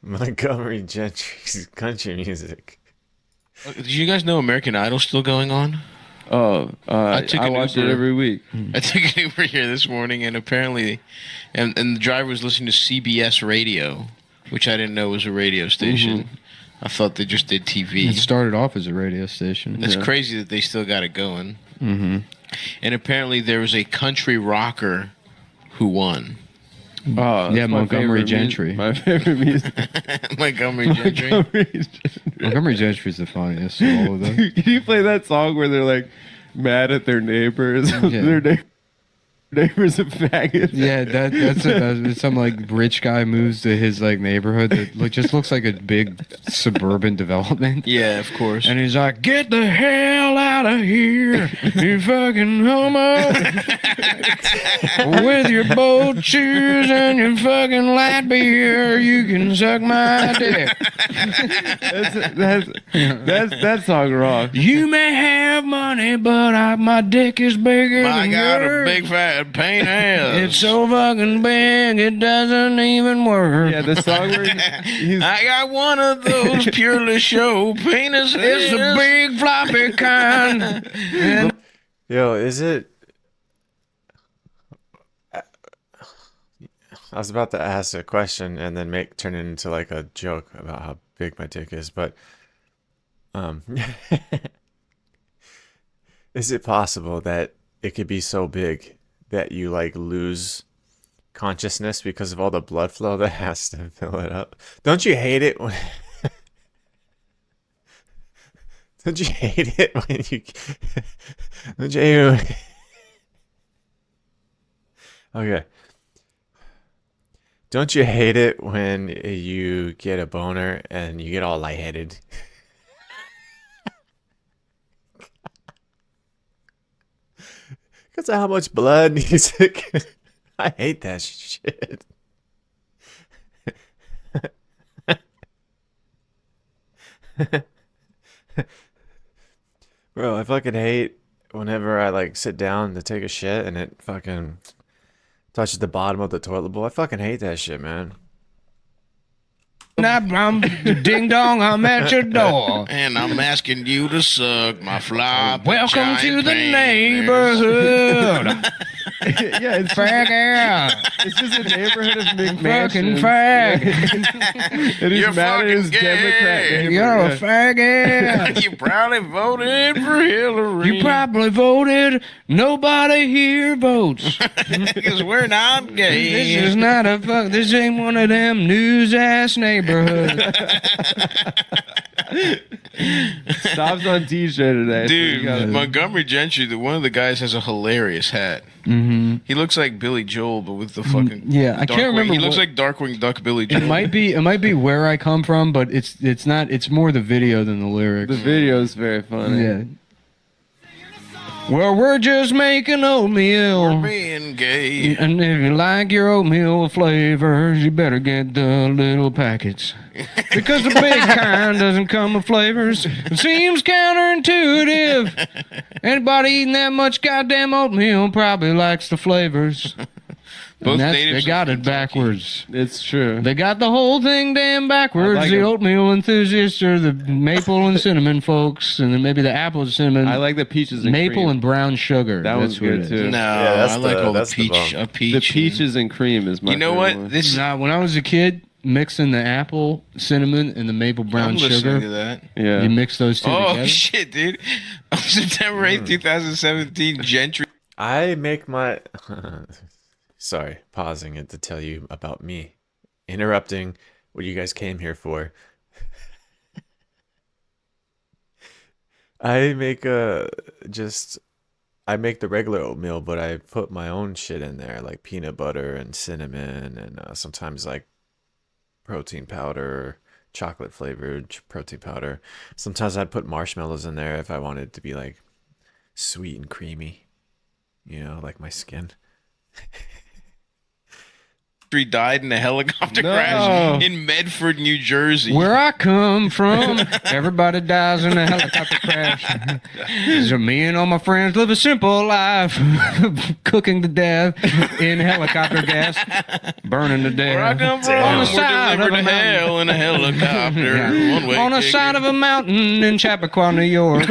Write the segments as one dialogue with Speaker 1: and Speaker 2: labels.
Speaker 1: Montgomery Gentry's country music.
Speaker 2: Did you guys know American Idol's still going on?
Speaker 3: Oh, I watch it every week.
Speaker 2: I took an Uber here this morning, and apparently, and the driver was listening to CBS Radio, which I didn't know was a radio station.
Speaker 3: Mm-hmm.
Speaker 2: I thought they just did TV.
Speaker 4: It started off as a radio station.
Speaker 2: It's crazy that they still got it going.
Speaker 4: Mm-hmm.
Speaker 2: And apparently there was a country rocker who won.
Speaker 3: Oh,
Speaker 4: yeah, Montgomery Gentry.
Speaker 3: My favorite music.
Speaker 2: Montgomery Gentry.
Speaker 4: Montgomery Gentry's the funniest of all of them.
Speaker 3: Can you play that song where they're like mad at their neighbors?
Speaker 4: Yeah.
Speaker 3: Their neighbors are faggots.
Speaker 4: Yeah, that's some like rich guy moves to his like neighborhood that just looks like a big suburban development.
Speaker 2: Yeah, of course.
Speaker 4: And he's like, "Get the hell out of here, you fucking homo, with your boat shoes and your fucking light beer. You can suck my dick.
Speaker 3: That's that song wrong.
Speaker 4: You may have money, but my dick is bigger
Speaker 2: I
Speaker 4: than
Speaker 2: got
Speaker 4: yours.
Speaker 2: a big fat pain ass.
Speaker 4: It's so fucking big, it doesn't even work."
Speaker 3: Yeah, the song where he's
Speaker 2: I got one of those purely show penises.
Speaker 4: It's the big floppy kind. And
Speaker 1: Yo, is it? I was about to ask a question and then turn it into like a joke about how big my dick is, but is it possible that it could be so big that you like lose consciousness because of all the blood flow that has to fill it up? Don't you hate it when don't you hate it when you don't you hate it okay. Don't you hate it when you get a boner and you get all lightheaded? Because of how much blood needs to... I hate that shit. Bro, I fucking hate whenever I like sit down to take a shit and it fucking touches the bottom of the toilet bowl. I fucking hate that shit, man.
Speaker 4: I'm ding dong, I'm at your door.
Speaker 2: And I'm asking you to suck my fly.
Speaker 4: Welcome to the neighborhood.
Speaker 3: yeah, it's
Speaker 4: Fag out.
Speaker 3: it's just a neighborhood of
Speaker 4: Fucking
Speaker 3: McMansions.
Speaker 4: fag.
Speaker 3: And he's
Speaker 2: You're
Speaker 3: mad at his
Speaker 2: fucking gay.
Speaker 3: Democrat neighbor.
Speaker 4: You're a
Speaker 3: Yeah.
Speaker 4: faggot.
Speaker 2: You probably voted for Hillary.
Speaker 4: You probably voted. Nobody here votes.
Speaker 2: Because we're not gay.
Speaker 4: This is not a fuck. This ain't one of them news ass neighborhoods.
Speaker 3: Stops on T-shirt today. so you
Speaker 2: Dude,
Speaker 3: gotta-
Speaker 2: Montgomery Gentry, one of the guys has a hilarious hat.
Speaker 4: Mm-hmm.
Speaker 2: He looks like Billy Joel, but with the fucking
Speaker 4: Yeah, I can't
Speaker 2: Darkwing.
Speaker 4: remember.
Speaker 2: He looks
Speaker 4: what-
Speaker 2: like Darkwing Duck Billy Joel.
Speaker 4: It might be where I come from, but it's not. It's more the video than the lyrics.
Speaker 3: the video is very funny.
Speaker 4: Yeah. Well, we're just making oatmeal.
Speaker 2: being gay.
Speaker 4: And if you like your oatmeal with flavors, you better get the little packets. Because the big kind doesn't come with flavors. It seems counterintuitive. Anybody eating that much goddamn oatmeal probably likes the flavors.
Speaker 2: Both
Speaker 4: And
Speaker 2: natives
Speaker 4: they got
Speaker 2: of
Speaker 4: it
Speaker 2: Kentucky.
Speaker 4: backwards.
Speaker 3: It's true.
Speaker 4: They got the whole thing damn backwards.
Speaker 3: I like
Speaker 4: the
Speaker 3: it.
Speaker 4: oatmeal enthusiasts are the maple and cinnamon folks, and then maybe the apple and cinnamon.
Speaker 3: I like the peaches and
Speaker 4: maple
Speaker 3: cream.
Speaker 4: and brown sugar.
Speaker 3: That one's
Speaker 4: That's what
Speaker 3: good,
Speaker 4: it is.
Speaker 3: too.
Speaker 2: No,
Speaker 1: that's
Speaker 2: I like
Speaker 1: the-
Speaker 2: all the
Speaker 1: that's the
Speaker 2: peach.
Speaker 1: bomb.
Speaker 2: A peach.
Speaker 3: The peaches and cream is my
Speaker 2: You know
Speaker 3: favorite
Speaker 2: what?
Speaker 3: one.
Speaker 2: This is.
Speaker 4: Nah, when I was a kid, mixing the apple, cinnamon, and the maple brown
Speaker 2: I'm listening
Speaker 4: sugar,
Speaker 2: to that.
Speaker 3: Yeah.
Speaker 4: you mix those two
Speaker 2: Oh
Speaker 4: together.
Speaker 2: shit, dude! On September 8th, 2017, Gentry.
Speaker 1: I make my... Sorry, pausing it to tell you about me. Interrupting what you guys came here for. I make I make the regular oatmeal, but I put my own shit in there, like peanut butter and cinnamon, and sometimes like protein powder, chocolate flavored protein powder. Sometimes I'd put marshmallows in there if I wanted it to be like sweet and creamy, you know, like my skin.
Speaker 2: died in a helicopter
Speaker 3: No.
Speaker 2: crash in Medford, New Jersey.
Speaker 4: Where I come from, everybody dies in a helicopter crash. So me and all my friends live a simple life, cooking to death in helicopter gas, burning to death.
Speaker 2: Where I come from,
Speaker 4: On the
Speaker 2: we're
Speaker 4: side of
Speaker 2: delivered
Speaker 4: a
Speaker 2: to
Speaker 4: mountain.
Speaker 2: hell in a helicopter.
Speaker 4: Yeah.
Speaker 2: One-way
Speaker 4: On the
Speaker 2: ticket.
Speaker 4: side of a mountain in Chappaqua, New York.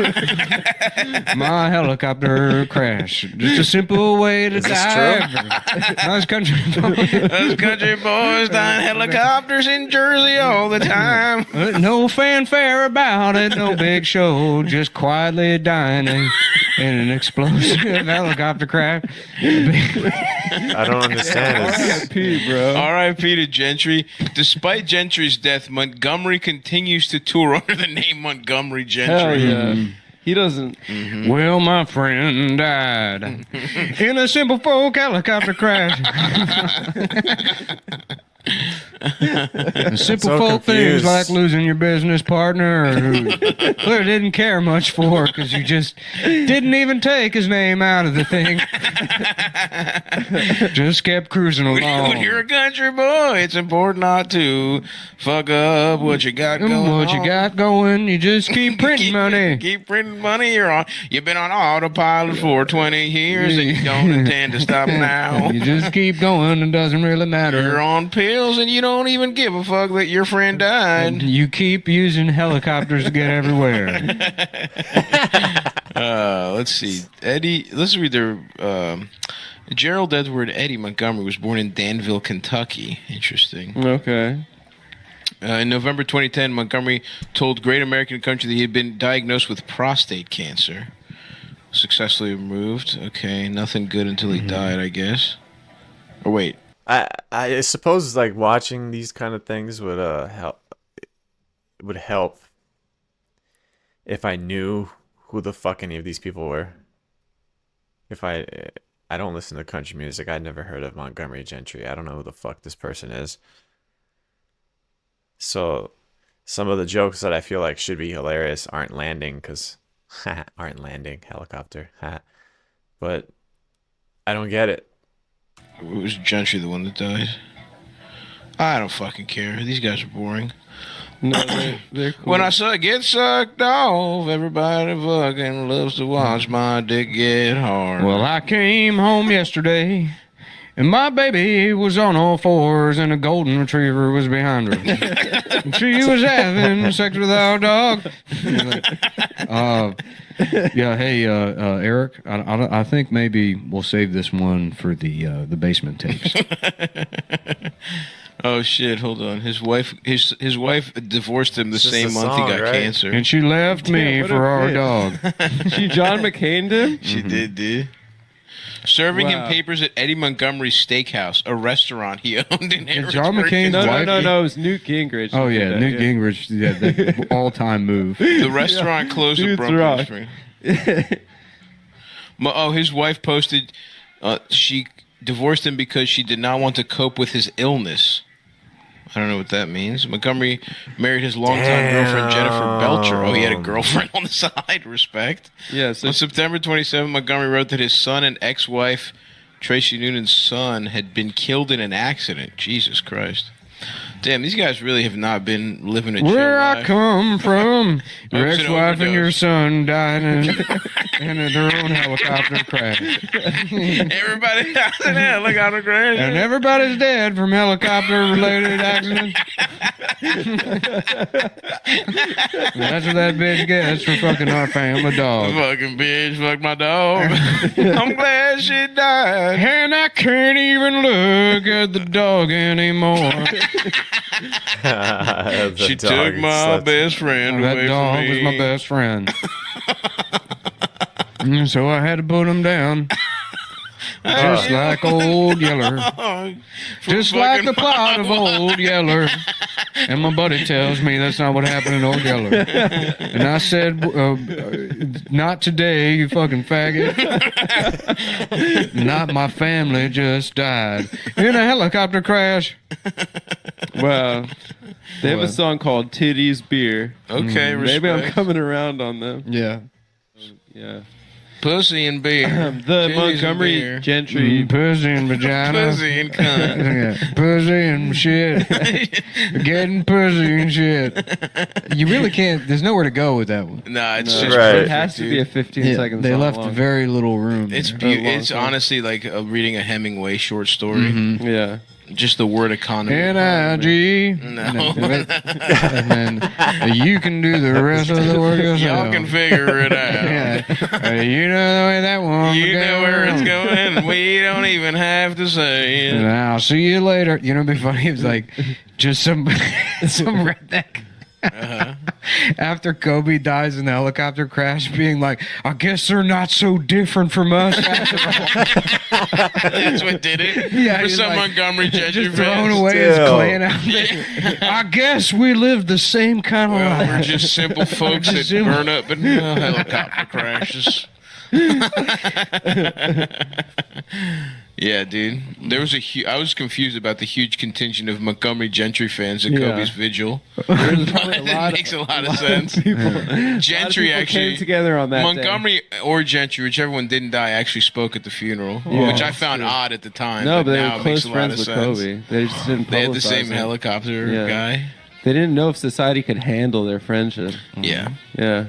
Speaker 4: My helicopter crash. Just a simple way to
Speaker 1: Is this
Speaker 4: die. Nice country.
Speaker 2: Those country boys dying helicopters in Jersey all the time.
Speaker 4: No fanfare about it, no big show, just quietly dying in an explosive helicopter crash.
Speaker 1: I don't understand. It's-
Speaker 3: R.I.P., bro.
Speaker 2: R.I.P. to Gentry. Despite Gentry's death, Montgomery continues to tour under the name Montgomery Gentry.
Speaker 3: Hell yeah. He doesn't.
Speaker 4: Well, my friend died in a simple folk helicopter crash. Simple
Speaker 1: So
Speaker 4: folk things
Speaker 1: confused.
Speaker 4: like losing your business partner who clearly didn't care much for because you just didn't even take his name out of the thing. Just kept cruising along.
Speaker 2: When you're a country boy, it's important not to fuck up what you got going on.
Speaker 4: What you got going, you just keep printing money.
Speaker 2: Keep printing money. You've been on autopilot for 20 years and you don't intend to stop now.
Speaker 4: You just keep going, it doesn't really matter.
Speaker 2: You're on pills and you don't even give a fuck that your friend died.
Speaker 4: You keep using helicopters to get everywhere.
Speaker 2: Let's see. Let's read their. Gerald Edward Eddie Montgomery was born in Danville, Kentucky. Interesting.
Speaker 3: Okay.
Speaker 2: In November 2010, Montgomery told Great American Country that he had been diagnosed with prostate cancer. Successfully removed. Okay, nothing good until he died, I guess. Or wait.
Speaker 1: I suppose like watching these kind of things would help if I knew who the fuck any of these people were. If I don't listen to country music, I'd never heard of Montgomery Gentry. I don't know who the fuck this person is. So some of the jokes that I feel like should be hilarious aren't landing because helicopter. But I don't get it.
Speaker 2: It was Gentry the one that died. I don't fucking care. These guys are boring.
Speaker 3: No, they're cool.
Speaker 2: When I get sucked off, everybody fucking loves to watch my dick get hard.
Speaker 4: Well, I came home yesterday, and my baby was on all fours, and a golden retriever was behind her. And she was having sex with our dog. Yeah, hey, Eric, I think maybe we'll save this one for the basement tapes.
Speaker 2: Oh shit! Hold on. His wife divorced him the
Speaker 1: It's just
Speaker 2: same
Speaker 1: a
Speaker 2: month
Speaker 1: song,
Speaker 2: he got
Speaker 1: right?
Speaker 2: cancer.
Speaker 4: And she left me
Speaker 3: Yeah, what
Speaker 4: for
Speaker 3: a
Speaker 4: our
Speaker 3: bitch.
Speaker 4: dog.
Speaker 3: She John McCain'd him?
Speaker 2: She did, dude. Serving him
Speaker 3: Wow.
Speaker 2: papers at Eddie Montgomery's Steakhouse, a restaurant he owned in
Speaker 4: And John
Speaker 2: Harrisburg,
Speaker 4: McCain's
Speaker 3: No,
Speaker 2: Kentucky.
Speaker 3: no, no, no. It was Newt Gingrich.
Speaker 4: Oh,
Speaker 3: who did
Speaker 4: yeah,
Speaker 3: that,
Speaker 4: Newt Gingrich, yeah, the all-time move.
Speaker 2: The restaurant closed
Speaker 3: Dude's
Speaker 2: abruptly.
Speaker 3: rock.
Speaker 2: Spring. His wife posted she divorced him because she did not want to cope with his illness. I don't know what that means. Montgomery married his longtime girlfriend Jennifer Belcher. Oh, he had a girlfriend on the side. Respect.
Speaker 3: Yeah, so
Speaker 2: On September 27, Montgomery wrote that his son and ex-wife, Tracy Noonan's son, had been killed in an accident. Jesus Christ. Damn, these guys really have not been living a chill
Speaker 4: Where I
Speaker 2: life.
Speaker 4: come from, your
Speaker 2: Oops, an
Speaker 4: ex-wife and your
Speaker 2: overdose.
Speaker 4: son died in their own helicopter crash.
Speaker 2: Everybody dies in a helicopter crash.
Speaker 4: And everybody's dead from helicopter-related accidents. That's what that bitch gets for fucking our family dog.
Speaker 2: Fucking bitch, fuck my dog. I'm glad she died.
Speaker 4: And I can't even look at the dog anymore.
Speaker 1: The
Speaker 2: She
Speaker 1: dog
Speaker 2: took my
Speaker 1: slept-
Speaker 2: best friend
Speaker 4: That
Speaker 2: away
Speaker 4: dog
Speaker 2: from me.
Speaker 4: was my best friend. And so I had to put him down. Just like old Yeller. Just like the plot of Old Yeller. And my buddy tells me that's not what happened in Old Yeller. And I said, not today, you fucking faggot. Not my family just died in a helicopter crash.
Speaker 3: wow. They have a
Speaker 4: What?
Speaker 3: song called Titties Beer.
Speaker 2: Okay,
Speaker 3: Maybe I'm
Speaker 2: respect.
Speaker 3: coming around on them.
Speaker 4: Yeah.
Speaker 3: Yeah.
Speaker 2: Pussy and beer.
Speaker 3: The
Speaker 2: Titties
Speaker 3: Montgomery
Speaker 2: and beer.
Speaker 3: Gentry.
Speaker 4: Pussy and vagina.
Speaker 2: Pussy and cunt.
Speaker 4: Yeah, pussy and shit. Getting pussy and shit. You really can't. There's nowhere to go with that one.
Speaker 2: Nah, it's
Speaker 3: No,
Speaker 2: just
Speaker 1: Right.
Speaker 3: It
Speaker 2: perfect,
Speaker 3: has to
Speaker 2: dude.
Speaker 3: be a 15-second
Speaker 4: They
Speaker 3: song
Speaker 4: left
Speaker 3: long.
Speaker 4: very little room.
Speaker 2: It's
Speaker 4: there.
Speaker 2: it's honestly like reading a Hemingway short story.
Speaker 4: Mm-hmm.
Speaker 3: Yeah.
Speaker 2: Just the word economy.
Speaker 4: N-I-G.
Speaker 2: No.
Speaker 4: And then you can do the rest of the work yourself.
Speaker 2: Y'all can figure it out.
Speaker 4: Yeah. You know the way that one
Speaker 2: You know where it's
Speaker 4: goes.
Speaker 2: going. We don't even have to say
Speaker 4: And
Speaker 2: it.
Speaker 4: I'll see you later. You know, it'd be funny. It's like just some redneck. After Kobe dies in the helicopter crash, being like, I guess they're not so different from us after all.
Speaker 2: That's what did it.
Speaker 4: Yeah,
Speaker 2: For
Speaker 4: he's
Speaker 2: some
Speaker 4: like,
Speaker 2: Montgomery Gentry
Speaker 4: Just throwing
Speaker 2: fans.
Speaker 4: away his
Speaker 1: Still.
Speaker 4: clan outfit. I guess we live the same kind of
Speaker 2: Well,
Speaker 4: life.
Speaker 2: we're just simple folks that
Speaker 4: Just simple.
Speaker 2: burn up in helicopter crashes. Yeah, dude. There was I was confused about the huge contingent of Montgomery Gentry fans at
Speaker 3: Yeah.
Speaker 2: Kobe's vigil.
Speaker 3: There's probably a
Speaker 2: It
Speaker 3: lot
Speaker 2: makes a
Speaker 3: of-
Speaker 2: lot of sense. Gentry actually
Speaker 3: came together on that
Speaker 2: Montgomery or Gentry, whichever one didn't die, actually spoke at the funeral,
Speaker 3: Yeah.
Speaker 2: which I found odd at the time.
Speaker 3: day. No, but they
Speaker 2: now
Speaker 3: were
Speaker 2: it makes
Speaker 3: close
Speaker 2: a lot
Speaker 3: friends
Speaker 2: of
Speaker 3: with
Speaker 2: sense.
Speaker 3: Kobe. They just didn't
Speaker 2: They had the
Speaker 3: publicize
Speaker 2: same
Speaker 3: it.
Speaker 2: helicopter
Speaker 3: Yeah.
Speaker 2: guy.
Speaker 3: They didn't know if society could handle their friendship.
Speaker 2: Yeah.
Speaker 3: Yeah.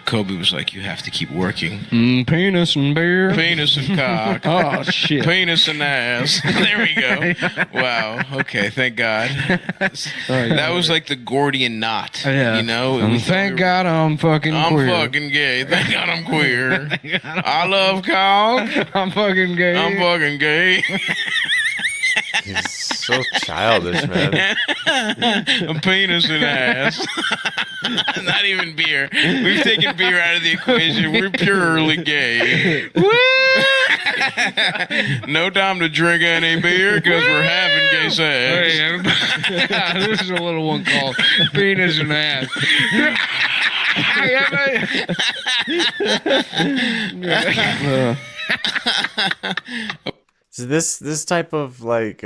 Speaker 2: Kobe was like, you have to keep working.
Speaker 4: Penis and beer.
Speaker 2: Penis and cock.
Speaker 3: Oh shit.
Speaker 2: Penis and ass. There we go. Wow. Okay. Thank God. That was like the Gordian knot.
Speaker 4: Yeah.
Speaker 2: You know?
Speaker 4: And
Speaker 2: We thought
Speaker 4: thank
Speaker 2: we were-
Speaker 4: God I'm fucking
Speaker 2: I'm
Speaker 4: queer.
Speaker 2: fucking gay. Thank God I'm queer. I love cock.
Speaker 4: I'm fucking gay.
Speaker 2: I'm fucking gay.
Speaker 1: He's so childish, man.
Speaker 2: A penis and ass. Not even beer. We've taken beer out of the equation. We're purely gay. No time to drink any beer because we're having gay sex.
Speaker 4: Hey, everybody. This is a little one called penis and ass.
Speaker 1: So this type of like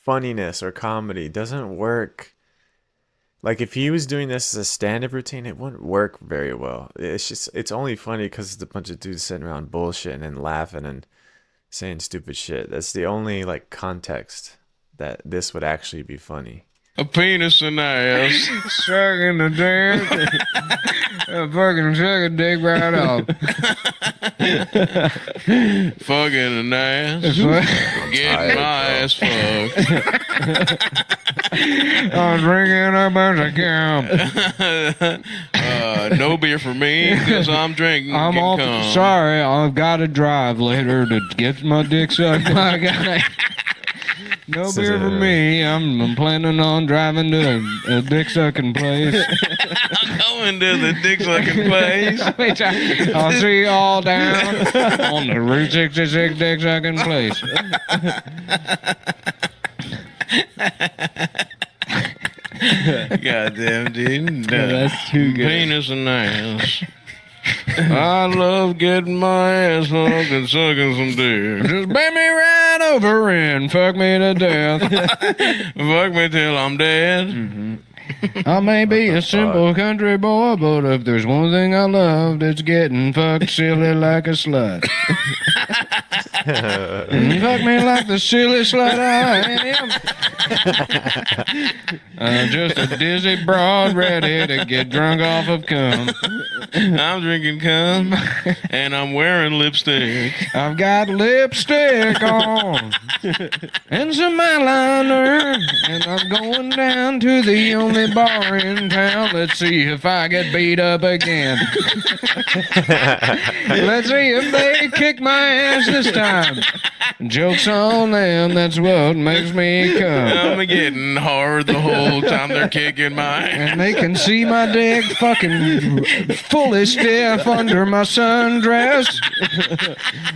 Speaker 1: funniness or comedy doesn't work. Like if he was doing this as a stand-up routine, it wouldn't work very well. It's only funny because it's a bunch of dudes sitting around bullshitting and laughing and saying stupid shit. That's the only like context that this would actually be funny.
Speaker 2: A penis and ass.
Speaker 4: Sucking the dick. Fucking suck a dick right off.
Speaker 2: Fucking an ass. Getting my ass fucked.
Speaker 4: I'm drinking a bunch of cum.
Speaker 2: No beer for me because I'm drinking.
Speaker 4: I'm off.
Speaker 2: cum.
Speaker 4: Sorry, I've got to drive later to get my dick sucked by a guy. No
Speaker 1: This is
Speaker 4: beer for
Speaker 1: a-
Speaker 4: me. I'm planning on driving to a dick sucking place.
Speaker 2: I'm going to the dick sucking place.
Speaker 4: I'll see you all down on the Route 66 dick sucking place.
Speaker 2: Goddamn, dude.
Speaker 3: That's too good.
Speaker 2: Penis and ass. I love getting my ass fucked and sucking some dick.
Speaker 4: Just bend me right over and fuck me to death.
Speaker 2: Fuck me till I'm dead.
Speaker 4: I may be a simple country boy, but if there's one thing I love, it's getting fucked silly like a slut. Fuck me like the silly slut I am. Just a dizzy broad ready to get drunk off of cum.
Speaker 2: I'm drinking cum and I'm wearing lipstick.
Speaker 4: I've got lipstick on and some eyeliner, and I'm going down to the only bar in town. Let's see if I get beat up again. Let's see if they kick my ass this time. Joke's on them, that's what makes me come.
Speaker 2: I'm getting hard the whole time they're kicking my ass.
Speaker 4: And they can see my dick fucking fully stiff under my sundress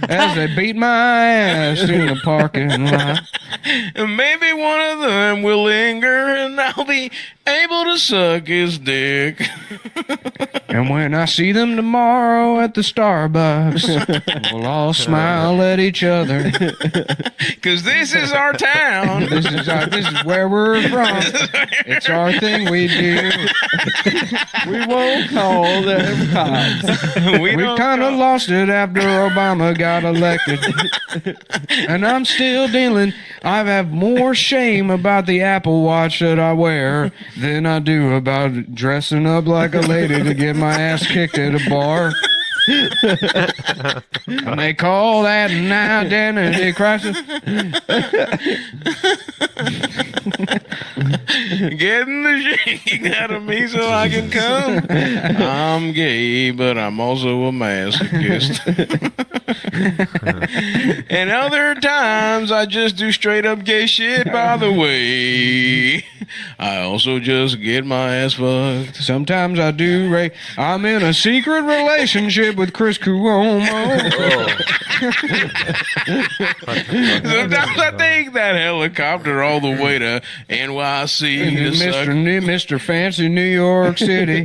Speaker 4: as they beat my ass in the parking lot.
Speaker 2: And maybe one of them will linger and I'll be able to suck his dick.
Speaker 4: And when I see them tomorrow at the Starbucks, we'll all smile at each other.
Speaker 2: Because this is our town.
Speaker 4: This is where we're from. It's our thing we do.
Speaker 3: We won't call them cops.
Speaker 4: We kind of lost it after Obama got elected. And I'm still dealing. I have more shame about the Apple Watch that I wear than I do about dressing up like a lady to get my ass kicked at a bar. And they call that an identity crisis.
Speaker 2: Getting the shake out of me so I can come. I'm gay, but I'm also a masochist. And other times I just do straight up gay shit, by the way. I also just get my ass fucked.
Speaker 4: Sometimes I do, Ray. I'm in a secret relationship with Chris Cuomo.
Speaker 2: Sometimes I take that helicopter all the way to NYC to suck.
Speaker 4: Mr. Fancy New York City.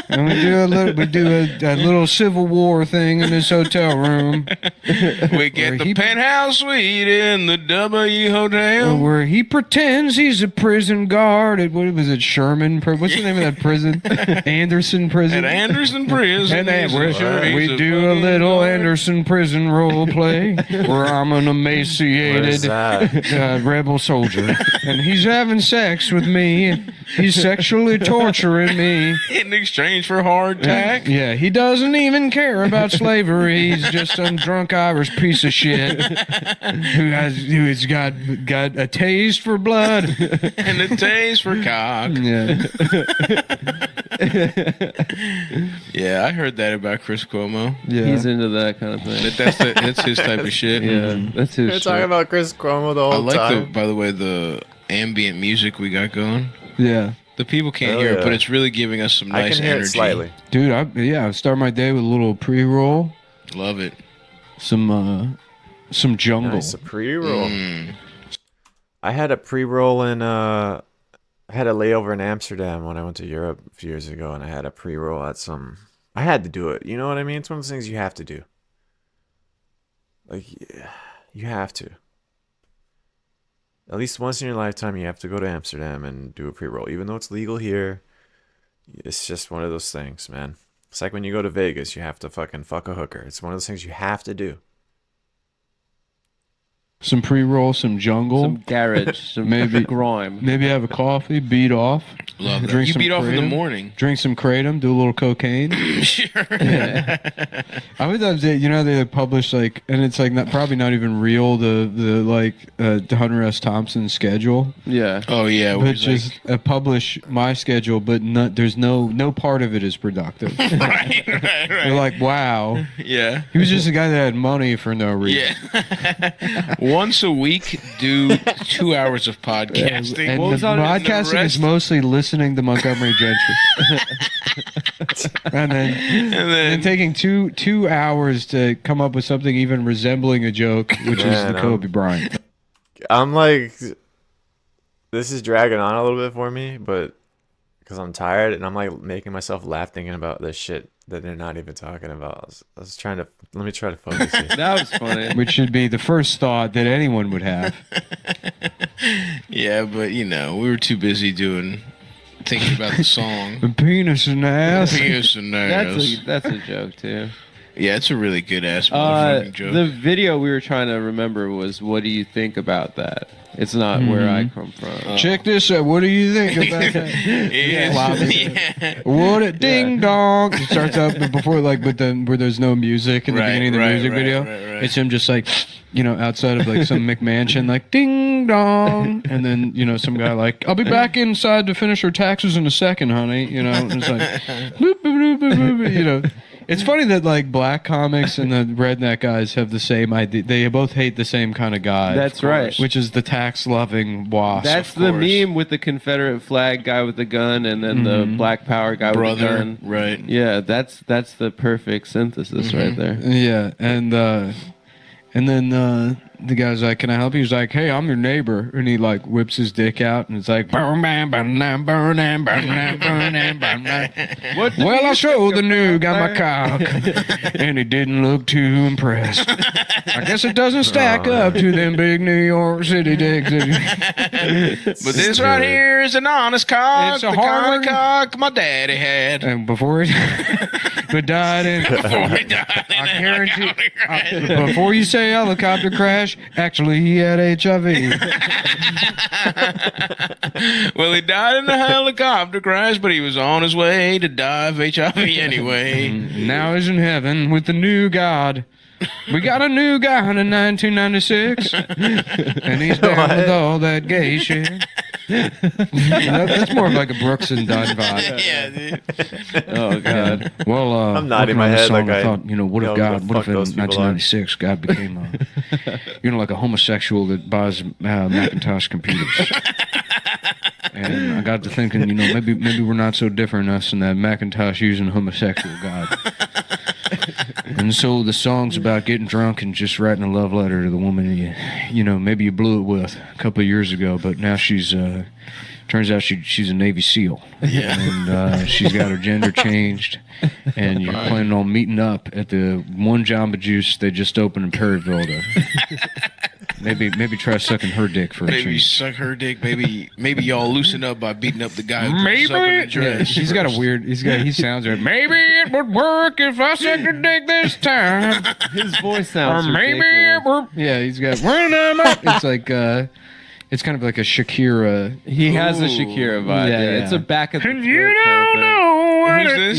Speaker 4: And we do a little Civil War thing in this hotel room.
Speaker 2: We get the penthouse suite in the W Hotel.
Speaker 4: Where he pretends he's a prison guard at, what was it, Sherman? What's the name of that prison? Anderson Prison.
Speaker 2: At Anderson Prison.
Speaker 4: And we do a little Anderson Prison role play where I'm an emaciated rebel soldier. And he's having sex with me. He's sexually torturing me.
Speaker 2: In exchange for hardtack.
Speaker 4: Yeah, he doesn't even care about slavery. He's just some drunk Irish piece of shit who's got a taste for blood
Speaker 2: And a taste for cock.
Speaker 4: Yeah.
Speaker 2: Yeah, I heard that about Chris Cuomo.
Speaker 4: Yeah.
Speaker 3: He's into that kind of thing.
Speaker 2: That's his type of shit.
Speaker 3: Yeah, that's his
Speaker 1: We're
Speaker 3: shit.
Speaker 1: talking about Chris Cuomo the
Speaker 2: I
Speaker 1: whole
Speaker 2: like
Speaker 1: time.
Speaker 2: by the way, the ambient music we got going.
Speaker 4: Yeah.
Speaker 2: The people can't
Speaker 1: Hell
Speaker 2: hear it,
Speaker 1: yeah.
Speaker 2: but it's really giving us some
Speaker 1: I
Speaker 2: nice
Speaker 1: can hear
Speaker 2: energy.
Speaker 1: it slightly.
Speaker 4: Dude, I start my day with a little pre-roll,
Speaker 2: Love it.
Speaker 4: some jungle.
Speaker 1: Nice, a pre-roll.
Speaker 2: Mm.
Speaker 1: I had a pre-roll in I had a layover in Amsterdam when I went to Europe a few years ago, and I had a pre-roll at some. I had to do it. You know what I mean? It's one of those things you have to do. Like, yeah, you have to. At least once in your lifetime, you have to go to Amsterdam and do a pre-roll, even though it's legal here. It's just one of those things, man. It's like when you go to Vegas, you have to fucking fuck a hooker. It's one of those things you have to do.
Speaker 4: Some pre-roll, some jungle.
Speaker 3: Some garage, some
Speaker 4: Maybe-
Speaker 3: grime.
Speaker 4: Maybe have a coffee, beat off.
Speaker 2: Love that.
Speaker 4: Drink
Speaker 2: You
Speaker 4: some
Speaker 2: beat off in the
Speaker 4: Kratom.
Speaker 2: morning.
Speaker 4: Drink some kratom, do a little cocaine.
Speaker 2: Sure.
Speaker 4: I would love to, they publish like, and it's like probably not even real. The Hunter S. Thompson schedule,
Speaker 3: Yeah.
Speaker 2: Oh yeah,
Speaker 4: but
Speaker 2: where he's
Speaker 4: just publish my schedule, but there's no part of it is productive.
Speaker 2: right.
Speaker 4: You're like, wow,
Speaker 2: Yeah.
Speaker 4: he was just a guy that had money for no reason.
Speaker 2: Yeah. Once a week, do 2 hours of podcasting.
Speaker 4: And
Speaker 3: What was
Speaker 4: the
Speaker 3: on it?
Speaker 4: podcasting
Speaker 2: The
Speaker 4: is
Speaker 2: rest-
Speaker 4: mostly listening to Montgomery Gentry, and then taking two hours to come up with something even resembling a joke, which is
Speaker 1: Man,
Speaker 4: the Kobe Bryant.
Speaker 1: I'm like, this is dragging on a little bit for me, but because I'm tired and I'm like making myself laugh thinking about this shit that they're not even talking about. I was trying to, let me try to focus here.
Speaker 3: That was funny.
Speaker 4: Which should be the first thought that anyone would have.
Speaker 2: Yeah, but we were too busy thinking about the song.
Speaker 4: The penis and the ass.
Speaker 2: Penis and ass.
Speaker 3: That's a joke too.
Speaker 2: Yeah, it's a really good ass motherfucking joke.
Speaker 3: The video we were trying to remember was, "What do you think about that?" It's not where I come from.
Speaker 4: Check this out. What do you think about that?
Speaker 2: Yeah.
Speaker 4: What a ding dong. It starts out before, but then where there's no music in the beginning of the music video.
Speaker 2: Right.
Speaker 4: It's him just outside of some McMansion, ding dong. And then, some guy I'll be back inside to finish her taxes in a second, honey. And it's boop, boop, boop, boop, boop, It's funny that black comics and the redneck guys have the same idea. They both hate the same kind of guy.
Speaker 3: That's right.
Speaker 4: Which is the tax-loving wasp.
Speaker 3: That's
Speaker 2: of
Speaker 3: the
Speaker 2: course.
Speaker 3: meme with the Confederate flag guy with the gun, and then the Black Power guy with the
Speaker 2: Brother,
Speaker 3: gun.
Speaker 2: right.
Speaker 3: Yeah, that's the perfect synthesis right there.
Speaker 4: Yeah, and then the guy's like, "Can I help you?" He's like, "Hey, I'm your neighbor," and he like whips his dick out, and it's like, "Burn, burn, burn, burn, burn, burn, burn, burn, burn."
Speaker 3: What?
Speaker 4: Well, I showed the new guy my cock, and he didn't look too impressed. I guess it doesn't stack up to them big New York City dicks.
Speaker 2: But this right here is an honest cock.
Speaker 4: It's a
Speaker 2: the kind
Speaker 4: hard-
Speaker 2: of cock my daddy had.
Speaker 4: And before he but died in,
Speaker 2: Before he died in
Speaker 4: I
Speaker 2: a
Speaker 4: guarantee.
Speaker 2: helicopter crash.
Speaker 4: Before you say helicopter crash, actually he had HIV.
Speaker 2: Well, he died in a helicopter crash, but he was on his way to die of HIV anyway.
Speaker 4: Now he's in heaven with the new God. We got a new God in 1996, and he's down with all that gay shit. That's more of like a Brooks and Dunn vibe.
Speaker 2: Yeah, dude.
Speaker 3: Oh God.
Speaker 4: Well,
Speaker 1: I'm nodding
Speaker 4: working
Speaker 1: my
Speaker 4: on this
Speaker 1: head
Speaker 4: song,
Speaker 1: like
Speaker 4: I thought, what if
Speaker 1: know
Speaker 4: God,
Speaker 1: who
Speaker 4: what if
Speaker 1: the
Speaker 4: in
Speaker 1: fuck those people are.
Speaker 4: 1996 God became like a homosexual that buys Macintosh computers? And I got to thinking, maybe we're not so different, us and that Macintosh using homosexual God. And so the song's about getting drunk and just writing a love letter to the woman maybe you blew it with a couple of years ago, but now she's turns out she's a Navy SEAL.
Speaker 2: Yeah.
Speaker 4: And she's got her gender changed, and you're planning on meeting up at the one Jamba Juice they just opened in Perryville to maybe try sucking her dick for a
Speaker 2: Maybe
Speaker 4: change.
Speaker 2: suck her dick. Maybe y'all loosen up by beating up the guy who's up in the
Speaker 4: Maybe
Speaker 2: dress.
Speaker 4: he's got a weird. He sounds weird. Maybe it would work if I sucked her dick this time.
Speaker 3: His voice
Speaker 4: Or
Speaker 3: sounds
Speaker 4: maybe
Speaker 3: ridiculous.
Speaker 4: it would. Yeah, he's got. It's like it's kind of like a Shakira.
Speaker 3: He has a
Speaker 2: Ooh.
Speaker 3: Shakira vibe.
Speaker 4: Yeah,
Speaker 3: Yeah,
Speaker 4: yeah.
Speaker 3: It's a back of the
Speaker 4: And
Speaker 3: throat
Speaker 4: you
Speaker 3: kind of
Speaker 4: don't
Speaker 3: thing.
Speaker 4: know what
Speaker 2: Who's
Speaker 4: it-
Speaker 2: this?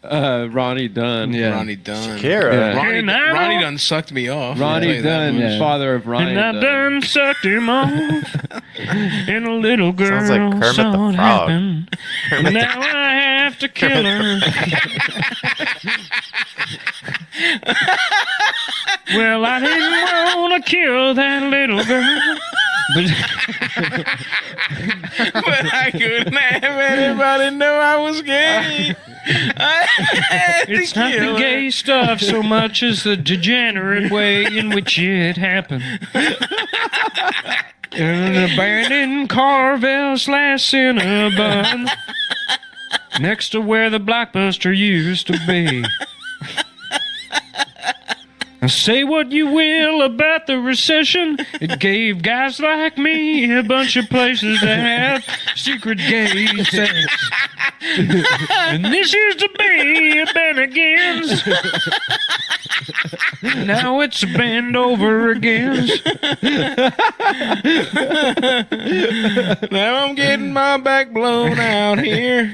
Speaker 4: Yeah,
Speaker 3: Ronnie Dunn.
Speaker 4: yeah.
Speaker 2: Ronnie Dunn.
Speaker 1: Shakira.
Speaker 3: Yeah.
Speaker 2: Ronnie,
Speaker 4: And I
Speaker 2: Ronnie
Speaker 4: don't-
Speaker 2: Dunn sucked me off.
Speaker 3: Ronnie
Speaker 2: I'll tell you that
Speaker 3: Dunn,
Speaker 2: much.
Speaker 4: Yeah.
Speaker 3: father of Ryan
Speaker 4: And I
Speaker 3: Dunn.
Speaker 4: done sucked him off, and a little girl
Speaker 1: Sounds like Kermit the
Speaker 4: saw it
Speaker 1: Frog.
Speaker 4: happen. And now I have to kill her. Well, I didn't want to kill that little girl,
Speaker 2: But I couldn't have anybody know I was gay. I had to
Speaker 4: it's not
Speaker 2: kill
Speaker 4: the
Speaker 2: her.
Speaker 4: gay stuff so much as the degenerate way in which it happened. In an abandoned Carvel / Cinnabon, next to where the Blockbuster used to be. Now say what you will about the recession, it gave guys like me a bunch of places to have secret gay sex. And this used to be a Bennigan's. Now it's a bend over again.
Speaker 2: Now I'm getting my back blown out here.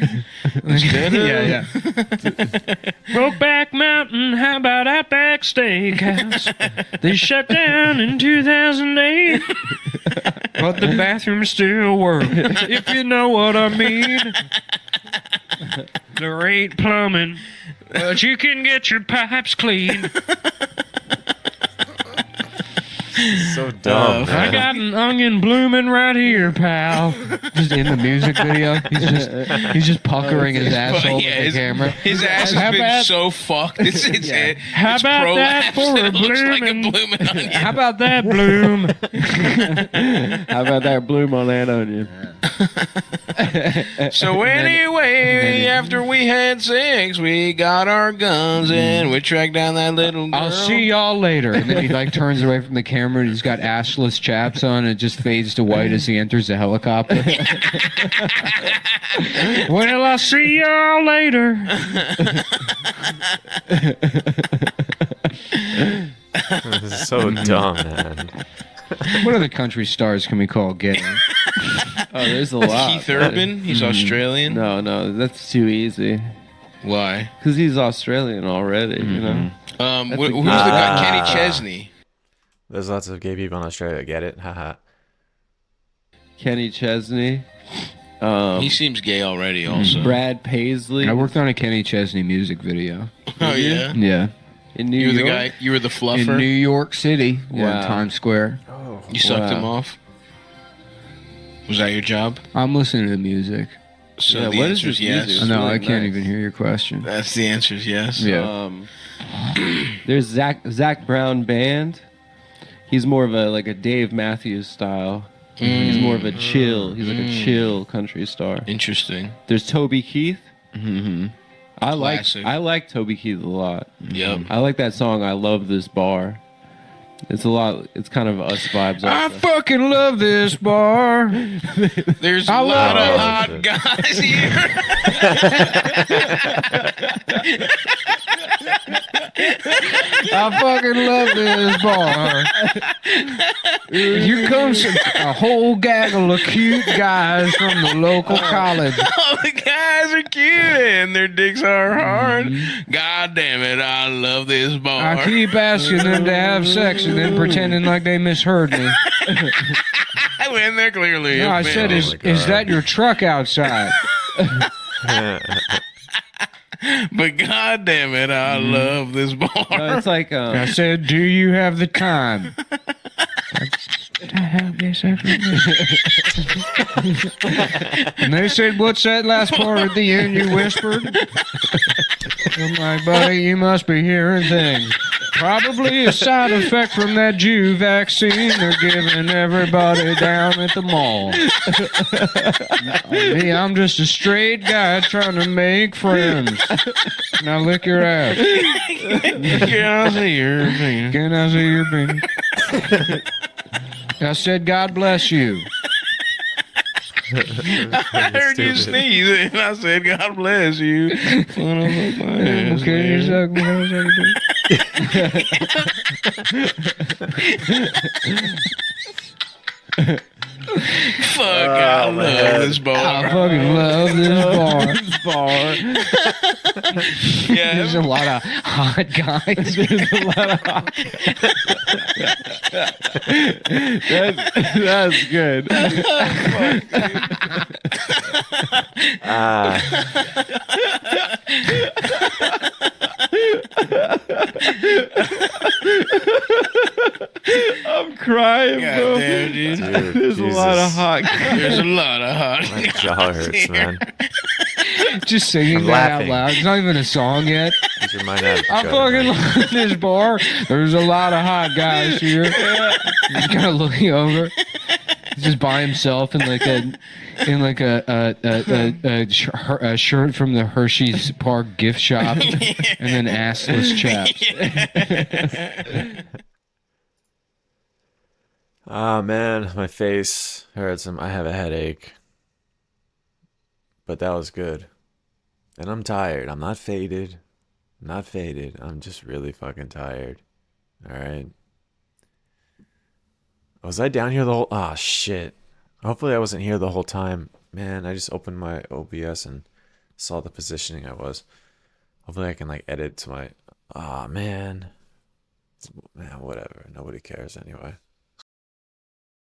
Speaker 4: Yeah. Brokeback Mountain, how about Outback Steakhouse? They shut down in 2008, but the bathrooms still work, if you know what I mean. There ain't plumbing, but you can get your pipes clean.
Speaker 1: So dumb.
Speaker 2: Uh,
Speaker 4: I got an onion blooming right here, pal. Just in the music video, he's just puckering his asshole
Speaker 2: yeah,
Speaker 4: with the camera.
Speaker 2: His ass
Speaker 4: How
Speaker 2: has been
Speaker 4: about-
Speaker 2: so fucked. It's
Speaker 4: How about that for a
Speaker 2: It looks like a
Speaker 4: blooming?
Speaker 2: blooming onion.
Speaker 4: How about that, Bloom?
Speaker 3: How about that bloom on that onion?
Speaker 2: So anyway, after we had sex, we got our guns and we tracked down that little girl.
Speaker 4: I'll see y'all later. And then he like turns away from the camera and he's got assless chaps on and it just fades to white as he enters the helicopter. Well, I'll see y'all later.
Speaker 1: This is so dumb, man.
Speaker 4: What other country stars can we call gay?
Speaker 3: Oh, there's a lot.
Speaker 2: Keith Urban, he's Australian.
Speaker 3: No, that's too easy.
Speaker 2: Why?
Speaker 3: Because he's Australian already, you know?
Speaker 2: Who's
Speaker 3: a
Speaker 2: the
Speaker 3: good-
Speaker 2: guy? Kenny Chesney.
Speaker 1: There's lots of gay people in Australia. Get it? Haha.
Speaker 3: Kenny Chesney.
Speaker 2: He seems gay already. Also.
Speaker 3: Brad Paisley.
Speaker 4: I worked on a Kenny Chesney music video.
Speaker 2: Oh yeah.
Speaker 4: Yeah.
Speaker 3: in New
Speaker 2: You were the
Speaker 3: York.
Speaker 2: guy. You were the
Speaker 4: In
Speaker 2: fluffer.
Speaker 4: New York City,
Speaker 3: Wow.
Speaker 4: in Times Square.
Speaker 2: You sucked
Speaker 3: Wow.
Speaker 2: him off. Was that your job?
Speaker 4: I'm listening to the music.
Speaker 2: So
Speaker 3: Yeah,
Speaker 2: the
Speaker 3: what is
Speaker 2: answer is
Speaker 3: this
Speaker 2: yes.
Speaker 3: music?
Speaker 4: I know,
Speaker 3: really
Speaker 4: I can't
Speaker 3: nice.
Speaker 4: even hear your question.
Speaker 2: That's the answer is yes.
Speaker 4: Yeah.
Speaker 3: There's Zach Brown Band. He's more of a Dave Matthews style. He's more of a chill. He's like a chill country star.
Speaker 2: Interesting.
Speaker 3: There's Toby Keith.
Speaker 2: Mm-hmm.
Speaker 3: I
Speaker 2: Classic.
Speaker 3: like Toby Keith a lot.
Speaker 2: Yep.
Speaker 3: I like that song. I love this bar. It's a lot. It's kind of us vibes.
Speaker 4: I
Speaker 3: Also.
Speaker 4: fucking love this bar.
Speaker 2: There's
Speaker 4: I
Speaker 2: a lot of
Speaker 4: love
Speaker 2: hot
Speaker 1: it.
Speaker 2: guys here.
Speaker 4: I fucking love this bar. Here comes a whole gaggle of cute guys from the local college.
Speaker 2: All the guys are cute and their dicks are hard. God damn it, I love this bar.
Speaker 4: I keep asking them to have sex and then pretending like they misheard me.
Speaker 2: I went there clearly.
Speaker 4: No, I said,
Speaker 1: Oh
Speaker 4: is
Speaker 1: my God.
Speaker 4: that your truck outside?
Speaker 2: But god damn it, I love this bar.
Speaker 3: It's like
Speaker 4: I said, do you have the time? To have this And they said, what's that last part at the end you whispered? I'm like, buddy, you must be hearing things. Probably a side effect from that Jew vaccine they're giving everybody down at the mall. Me, I'm just a straight guy trying to make friends. Now lick your ass.
Speaker 2: Can I see your penis?
Speaker 4: Can I see your penis? I said, God bless you.
Speaker 2: I heard you sneeze and I said, God bless you.
Speaker 4: Okay, you suck me. I'll suck you.
Speaker 2: Fuck, I love this
Speaker 4: I
Speaker 2: bar.
Speaker 4: fucking love this bar.
Speaker 2: Yeah,
Speaker 4: There's a lot of hot guys.
Speaker 3: there's a lot of that's good. I'm crying,
Speaker 2: God
Speaker 3: bro.
Speaker 2: damn, dude.
Speaker 1: Dude,
Speaker 3: There's a lot of
Speaker 1: Jesus.
Speaker 3: hot.
Speaker 2: There's a lot of hot
Speaker 1: My
Speaker 2: guys
Speaker 1: jaw hurts,
Speaker 2: here.
Speaker 1: man.
Speaker 4: Just singing
Speaker 1: I'm
Speaker 4: that
Speaker 1: laughing.
Speaker 4: out loud. It's not even a song yet.
Speaker 1: These are my naps.
Speaker 4: I fucking love this bar. There's a lot of hot guys here. He's kind of looking over. He's just by himself in like a shirt from the Hershey's Park gift shop, and then assless chaps.
Speaker 1: Ah, man, my face hurts. I have a headache. But that was good. And I'm tired. I'm not faded. I'm not faded. I'm just really fucking tired. All right. Was I down here the whole... Ah, shit. Hopefully I wasn't here the whole time. Man, I just opened my OBS and saw the positioning I was. Hopefully I can, like, edit to my... Ah, man. Man, whatever. Nobody cares anyway.